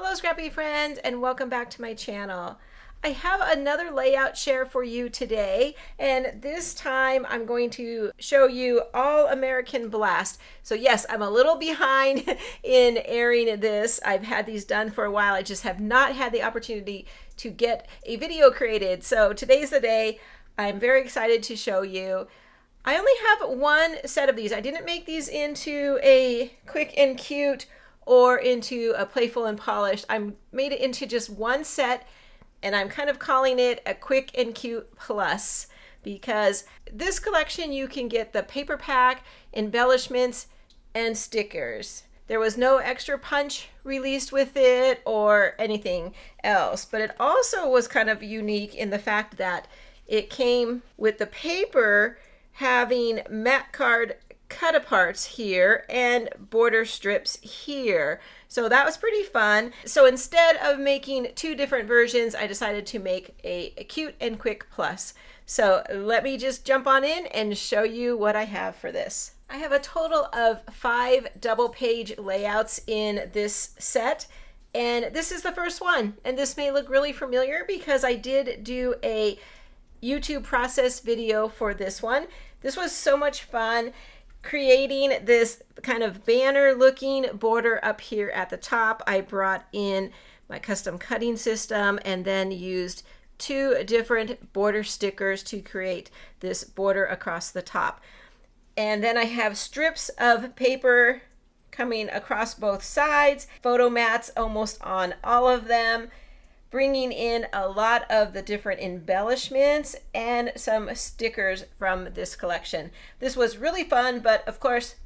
Hello Scrappy friends, and welcome back to my channel. I have another layout share for you today, and this time I'm going to show you All American Blast. So yes, I'm a little behind in airing this. I've had these done for a while. I just have not had the opportunity to get a video created. So today's the day. I'm very excited to show you. I only have one set of these. I didn't make these into a quick and cute or into a playful and polished. I made it into just one set, and I'm kind of calling it a quick and cute plus, because this collection you can get the paper pack, embellishments, and stickers. There was no extra punch released with it or anything else, but it also was kind of unique in the fact that it came with the paper having mat card cut aparts here and border strips here. So that was pretty fun. So instead of making two different versions, I decided to make a cute and quick plus. So let me just jump on in and show you what I have for this. I have a total of 5 double page layouts in this set, and this is the first one. And this may look really familiar because I did do a YouTube process video for this one. This was so much fun, creating this kind of banner looking border up here at the top. I brought in my custom cutting system and then used 2 different border stickers to create this border across the top. And then I have strips of paper coming across both sides, photo mats almost on all of them, bringing in a lot of the different embellishments and some stickers from this collection. This was really fun, but of course,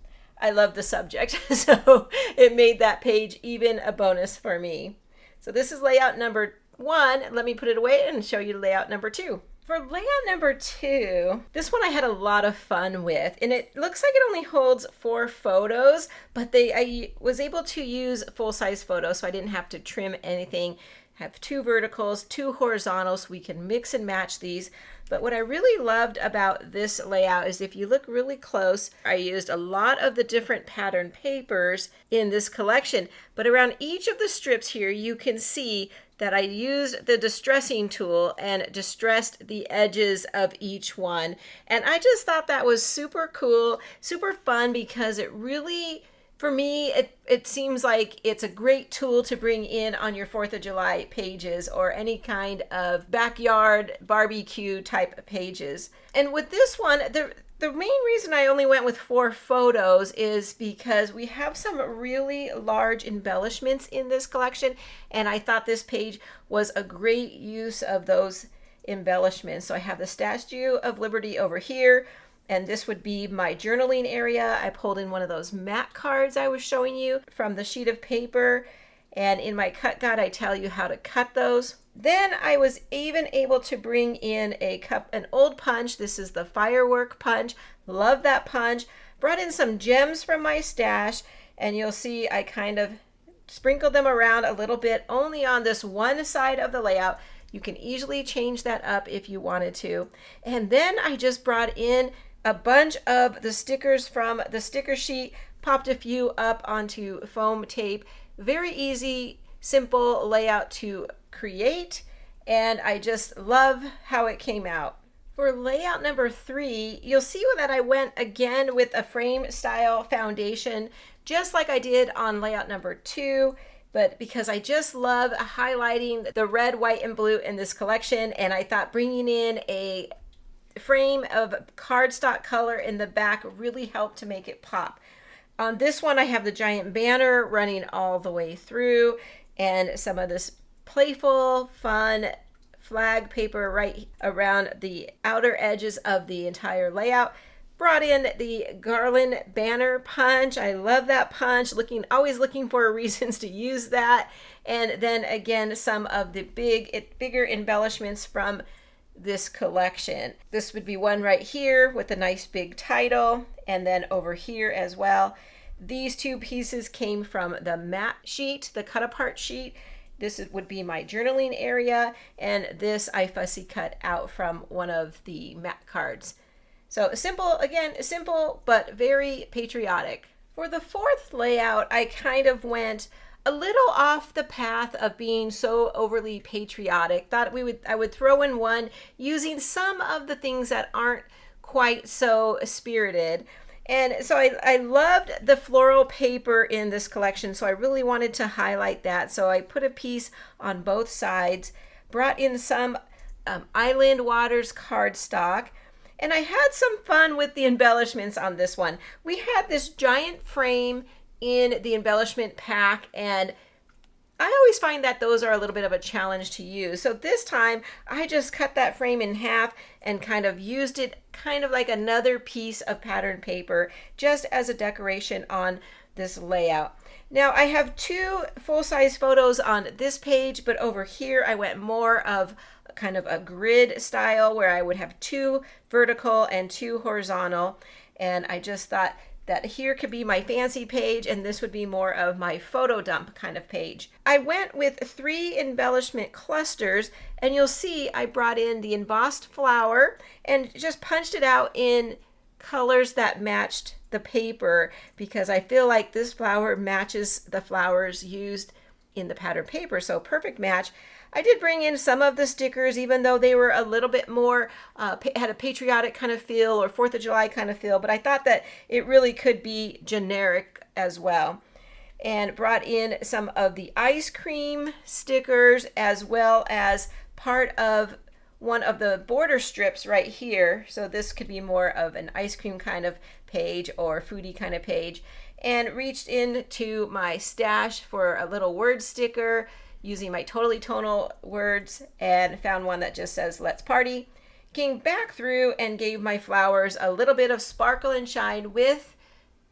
I love the subject, so it made that page even a bonus for me. So this is layout number 1. Let me put it away and show you layout number 2. For layout number 2, this one I had a lot of fun with, and it looks like it only holds 4 photos, but I was able to use full-size photos, so I didn't have to trim anything. Have 2 verticals, 2 horizontals. We can mix and match these. But what I really loved about this layout is if you look really close, I used a lot of the different pattern papers in this collection. But around each of the strips here, you can see that I used the distressing tool and distressed the edges of each one. And I just thought that was super cool, super fun, because it really, for me, it seems like it's a great tool to bring in on your 4th of July pages or any kind of backyard barbecue type pages. And with this one, the main reason I only went with 4 photos is because we have some really large embellishments in this collection, and I thought this page was a great use of those embellishments. So I have the Statue of Liberty over here, and this would be my journaling area. I pulled in one of those mat cards I was showing you from the sheet of paper, and in my cut guide I tell you how to cut those. Then I was even able to bring in an old punch. This is the firework punch. Love that punch. Brought in some gems from my stash, and you'll see I kind of sprinkled them around a little bit only on this one side of the layout. You can easily change that up if you wanted to. And then I just brought in a bunch of the stickers from the sticker sheet, popped a few up onto foam tape. Very easy, simple layout to create, and I just love how it came out. For layout number 3, you'll see that I went again with a frame style foundation, just like I did on layout number 2. But because I just love highlighting the red, white, and blue in this collection, and I thought bringing in a frame of cardstock color in the back really helped to make it pop. On this one, I have the giant banner running all the way through, and some of this playful, fun flag paper right around the outer edges of the entire layout. Brought in the garland banner punch. I love that punch. Always looking for reasons to use that. And then again, some of the bigger embellishments from this collection. This would be one right here with a nice big title, and then over here as well. These 2 pieces came from the mat sheet, the cut apart sheet. This would be my journaling area, and this I fussy cut out from one of the mat cards. So simple, again, simple, but very patriotic. For the 4th layout, I kind of went a little off the path of being so overly patriotic. Thought I would throw in one using some of the things that aren't quite so spirited. And so I loved the floral paper in this collection, so I really wanted to highlight that. So I put a piece on both sides, brought in some Island Waters cardstock, and I had some fun with the embellishments on this one. We had this giant frame in the embellishment pack, and I always find that those are a little bit of a challenge to use. So this time I just cut that frame in half and kind of used it kind of like another piece of pattern paper just as a decoration on this layout. Now I have two full-size photos on this page, but over here I went more of kind of a grid style where I would have two vertical and two horizontal, and I just thought that here could be my fancy page and this would be more of my photo dump kind of page. I went with 3 embellishment clusters, and you'll see I brought in the embossed flower and just punched it out in colors that matched the paper, because I feel like this flower matches the flowers used in the pattern paper, so perfect match. I did bring in some of the stickers, even though they were a little bit more, had a patriotic kind of feel or 4th of July kind of feel, but I thought that it really could be generic as well. And brought in some of the ice cream stickers, as well as part of one of the border strips right here. So this could be more of an ice cream kind of page or foodie kind of page. And reached into my stash for a little word sticker using my Totally Tonal words, and found one that just says "Let's Party." Came back through and gave my flowers a little bit of sparkle and shine with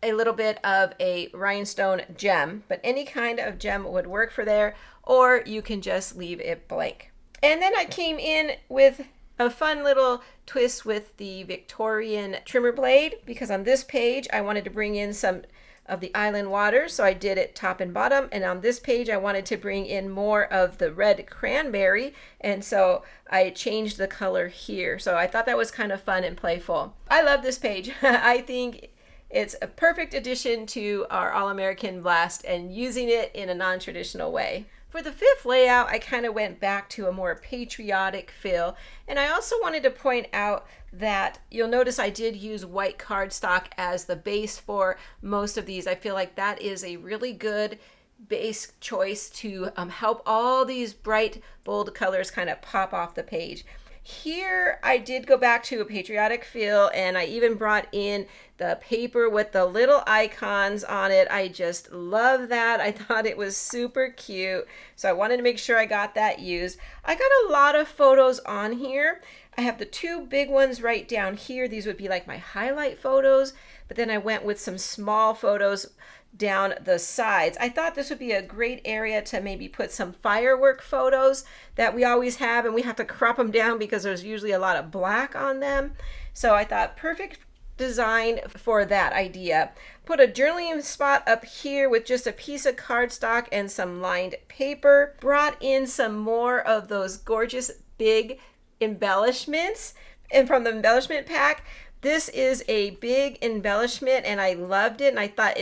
a little bit of a rhinestone gem, but any kind of gem would work for there, or you can just leave it blank. And then I came in with a fun little twist with the Victorian trimmer blade, because on this page I wanted to bring in some of the Island Waters, so I did it top and bottom, and on this page I wanted to bring in more of the red cranberry, and so I changed the color here. So I thought that was kind of fun and playful. I love this page. I think it's a perfect addition to our All-American Blast and using it in a non-traditional way. For the 5th layout, I kind of went back to a more patriotic feel, and I also wanted to point out that you'll notice I did use white cardstock as the base for most of these. I feel like that is a really good base choice to help all these bright, bold colors kind of pop off the page. Here I did go back to a patriotic feel, and I even brought in the paper with the little icons on it. I just love that. I thought it was super cute, so I wanted to make sure I got that used. I got a lot of photos on here. I have the 2 big ones right down here. These would be like my highlight photos, but then I went with some small photos down the sides. I thought this would be a great area to maybe put some firework photos that we always have, and we have to crop them down because there's usually a lot of black on them. So I thought perfect design for that idea. Put a journaling spot up here with just a piece of cardstock and some lined paper. Brought in some more of those gorgeous big embellishments, and from the embellishment pack. This is a big embellishment, and I loved it, and I thought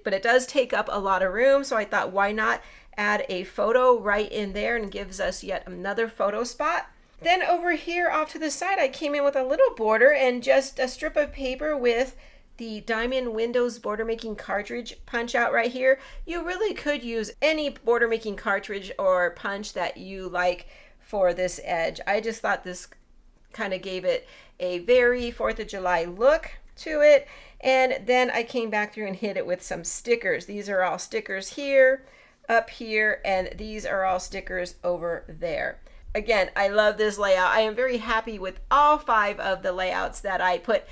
but it does take up a lot of room, so I thought, why not add a photo right in there, and gives us yet another photo spot. Then over here off to the side, I came in with a little border and just a strip of paper with the Diamond Windows border making cartridge punch out right here. You really could use any border making cartridge or punch that you like for this edge. I just thought this kind of gave it a very 4th of July look to it. And then I came back through and hit it with some stickers. These are all stickers here, up here, and these are all stickers over there. Again, I love this layout. I am very happy with all 5 of the layouts that I put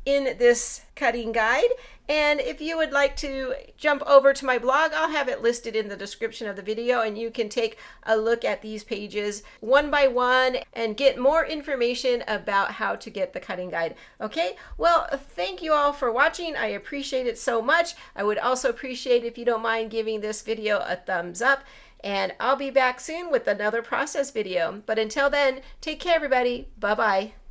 in this cutting guide. And if you would like to jump over to my blog, I'll have it listed in the description of the video, and you can take a look at these pages one by one and get more information about how to get the cutting guide. Okay, well, thank you all for watching. I appreciate it so much. I would also appreciate if you don't mind giving this video a thumbs up, and I'll be back soon with another process video. But until then, take care everybody. Bye-bye.